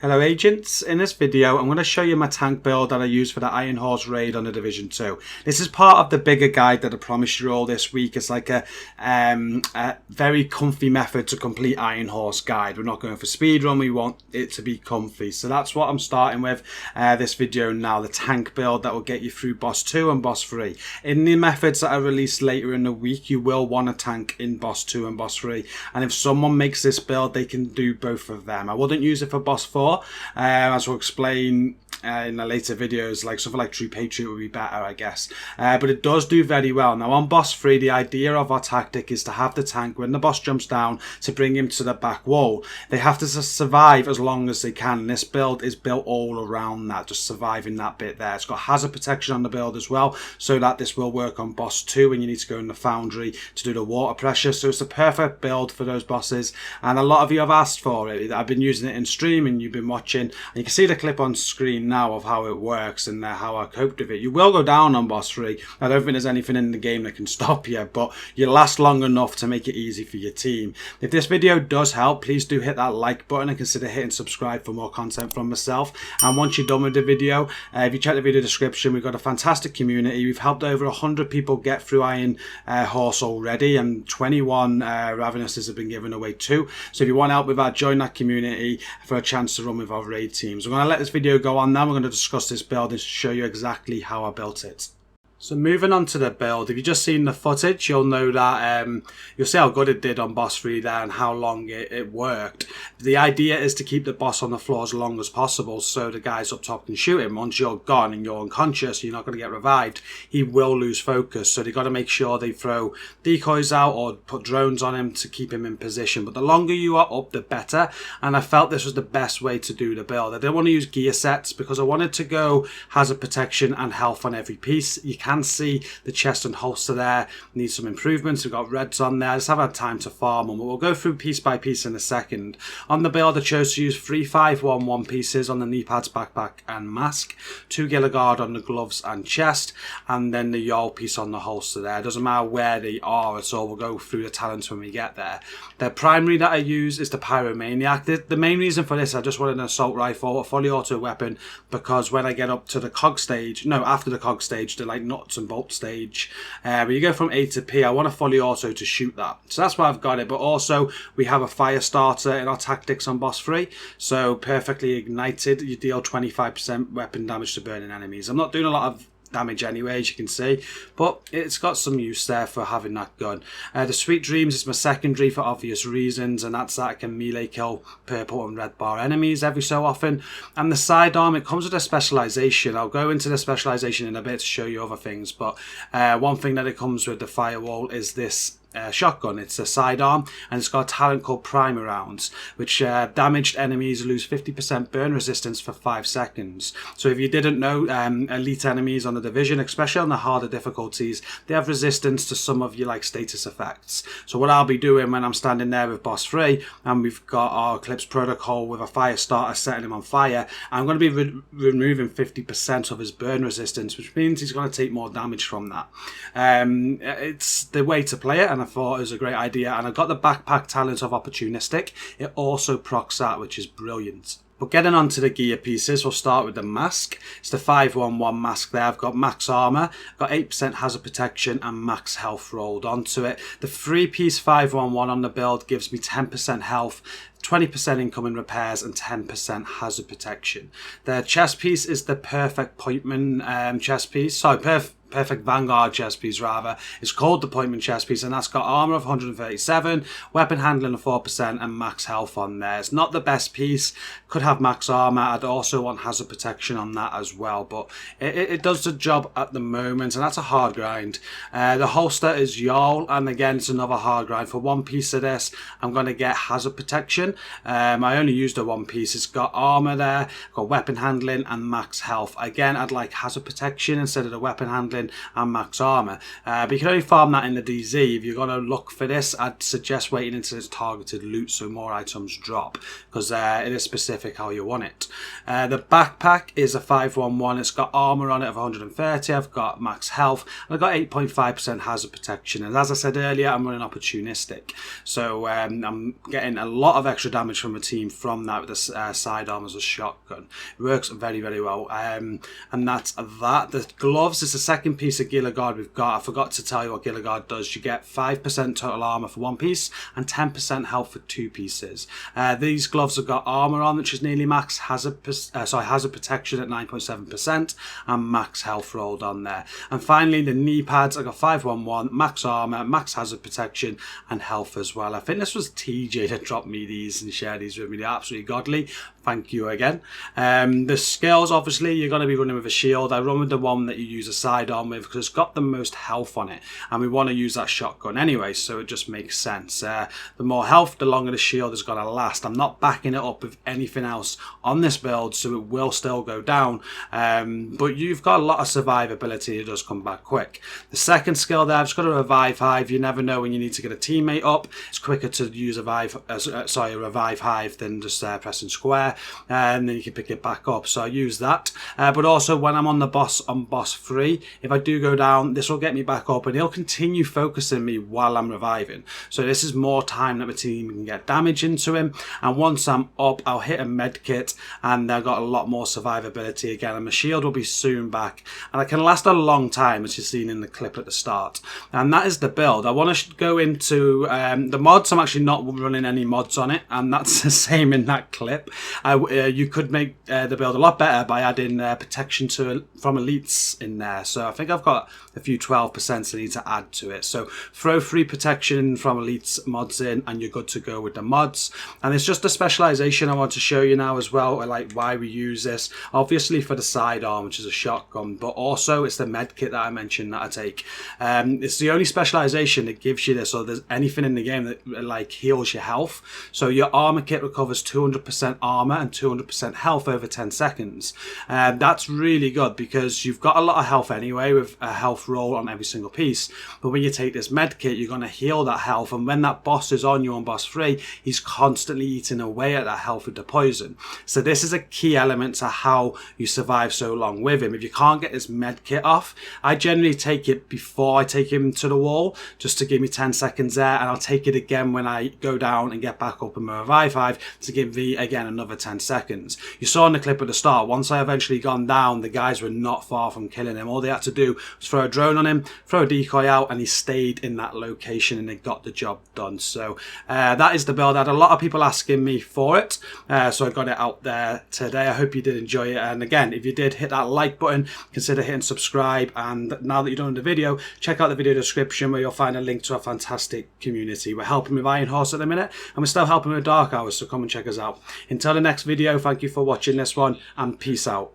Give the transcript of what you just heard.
Hello agents, in this video I'm going to show you my tank build that I use for the Iron Horse raid on the Division 2. This is part of the bigger guide that I promised you all this week. It's like a very comfy method to complete Iron Horse guide. We're not going for speed run, we want it to be comfy. So that's what I'm starting with this video now, the tank build that will get you through boss 2 and boss 3. In the methods that I release later in the week, you will want a tank in boss 2 and boss 3. And if someone makes this build, they can do both of them. I wouldn't use it for boss 4. As we'll explain in the later videos, like something like True Patriot would be better, I guess. But it does do very well. Now on boss 3, the idea of our tactic is to have the tank, when the boss jumps down, to bring him to the back wall. They have to survive as long as they can. And this build is built all around that, just surviving that bit there. It's got hazard protection on the build as well, so that this will work on boss 2 when you need to go in the foundry to do the water pressure. So it's a perfect build for those bosses, and a lot of you have asked for it. I've been using it in stream and you've been watching, and you can see the clip on screen now of how it works and how I coped with it. You will go down on boss 3. I don't think there's anything in the game that can stop you, but you last long enough to make it easy for your team. If this video does help, please do hit that like button and consider hitting subscribe for more content from myself. And once you're done with the video, if you check the video description, we've got a fantastic community. We've helped over 100 people get through Iron Horse already, and 21 Ravenous's have been given away too. So if you want help with that, join that community for a chance to run with our raid teams. We're going to let this video go on now. We're going to discuss this build and show you exactly how I built it. So moving on to the build, if you've just seen the footage, you'll know that you'll see how good it did on boss 3 there and how long it worked. The idea is to keep the boss on the floor as long as possible so the guys up top can shoot him. Once you're gone and you're unconscious, you're not going to get revived, he will lose focus. So they've got to make sure they throw decoys out or put drones on him to keep him in position. But the longer you are up, the better. And I felt this was the best way to do the build. I didn't want to use gear sets because I wanted to go hazard protection and health on every piece. You can see the chest and holster there needs some improvements. We've got reds on there. I just haven't had time to farm them, but we'll go through piece by piece in a second. On the build, I chose to use 3 5-1-1 pieces on the knee pads, backpack and mask, 2 Gilligard on the gloves and chest, and then the Yol piece on the holster there. It doesn't matter where they are at all, we'll go through the talents when we get there. The primary that I use is the Pyromaniac. The main reason for this, I just wanted an assault rifle, a fully auto weapon, because when I get up to the cog stage, no, after the cog stage, the like nuts and bolt stage, where you go from A to P, I want a fully auto to shoot that. So that's why I've got it. But also we have a fire starter in our tactics on boss 3. So perfectly ignited, you deal 25% weapon damage to burning enemies. I'm not doing a lot of damage anyway, as you can see, but it's got some use there for having that gun. The Sweet Dreams is my secondary for obvious reasons, and that's that I can melee kill purple and red bar enemies every so often. And the sidearm, it comes with a specialization. I'll go into the specialization in a bit to show you other things, but one thing that it comes with the firewall is this shotgun. It's a sidearm and it's got a talent called Primer Rounds, which damaged enemies lose 50% burn resistance for 5 seconds. So if you didn't know, elite enemies on the Division, especially on the harder difficulties, they have resistance to some of your like status effects. So what I'll be doing when I'm standing there with boss 3 and we've got our Eclipse protocol with a fire starter setting him on fire, I'm going to be removing 50% of his burn resistance, which means he's going to take more damage from that. It's the way to play it, and I thought it was a great idea. And I got the backpack talent of Opportunistic. It also procs that, which is brilliant. But getting on to the gear pieces, we'll start with the mask. It's the 5-1-1 mask there. I've got max armor, got 8% hazard protection and max health rolled onto it. The 3-piece 5-1-1 on the build gives me 10% health, 20% incoming repairs and 10% hazard protection. The chest piece is the perfect pointman chest piece. Sorry, perfect Vanguard chest piece rather. It's called the Pointman chest piece, and that's got armor of 137, weapon handling of 4% and max health on there. It's not the best piece, could have max armor. I'd also want hazard protection on that as well, but it does the job at the moment, and that's a hard grind. The holster is Yol, and again it's another hard grind. For 1 piece of this I'm going to get hazard protection. I only used the 1 piece. It's got armor there, got weapon handling and max health. Again, I'd like hazard protection instead of the weapon handling, protection and max armor. But you can only farm that in the DZ. If you're going to look for this, I'd suggest waiting until it's targeted loot so more items drop, because it is specific how you want it. The backpack is a 511. It's got armor on it of 130. I've got max health, and I've got 8.5% hazard protection. And as I said earlier, I'm running opportunistic, so I'm getting a lot of extra damage from the team from that with the sidearm as a shotgun. It works very, very well. And that's that. The gloves is the second piece of Gear Guard we've got. I forgot to tell you what Gear Guard does. You get 5% total armor for one piece and 10% health for two pieces. These gloves have got armor on, which is nearly max hazard protection at 9.7% and max health rolled on there. And finally, the knee pads, I got 511, max armor, max hazard protection and health as well. I think this was TJ that dropped me these and shared these with me. They're absolutely godly. Thank you again. The skills, obviously, you're going to be running with a shield. I run with the one that you use a sidearm with because it's got the most health on it, and we want to use that shotgun anyway, so it just makes sense. The more health, the longer the shield is going to last. I'm not backing it up with anything else on this build, so it will still go down, but you've got a lot of survivability. It does come back quick. The second skill there, I've just got a revive hive. You never know when you need to get a teammate up. It's quicker to use a revive hive than just pressing square, and then you can pick it back up. So I use that, but also when I'm on the boss on boss 3, if I do go down, this will get me back up and he'll continue focusing me while I'm reviving. So this is more time that my team can get damage into him, and once I'm up, I'll hit a med kit and I've got a lot more survivability again, and my shield will be soon back, and I can last a long time, as you've seen in the clip at the start. And that is the build. I want to go into the mods. I'm actually not running any mods on it, and that's the same in that clip. You could make the build a lot better by adding protection from elites in there. So I think I've got a few 12% I need to add to it. So throw free protection from elites mods in and you're good to go with the mods. And it's just a specialization I want to show you now as well, like why we use this. Obviously for the sidearm, which is a shotgun, but also it's the med kit that I mentioned that I take. It's the only specialization that gives you this, or there's anything in the game that like heals your health. So your armor kit recovers 200% armor and 200% health over 10 seconds. That's really good because you've got a lot of health anyway with a health roll on every single piece, but when you take this med kit, you're going to heal that health, and when that boss is on you on boss 3, he's constantly eating away at that health with the poison. So this is a key element to how you survive so long with him. If you can't get this med kit off, I generally take it before I take him to the wall just to give me 10 seconds there, and I'll take it again when I go down and get back up in my revive hive to give me again another 10 seconds. You saw in the clip at the start, once I eventually gone down, the guys were not far from killing him. All they had to do was throw a drone on him, throw a decoy out, and he stayed in that location and it got the job done. So that is the build. I had a lot of people asking me for it, so I got it out there today. I hope you did enjoy it, and again, if you did, hit that like button, consider hitting subscribe, and now that you're done with the video, check out the video description where you'll find a link to a fantastic community. We're helping with Iron Horse at the minute, and we're still helping with Dark Hours, so come and check us out. Until the next video, thank you for watching this one, and peace out.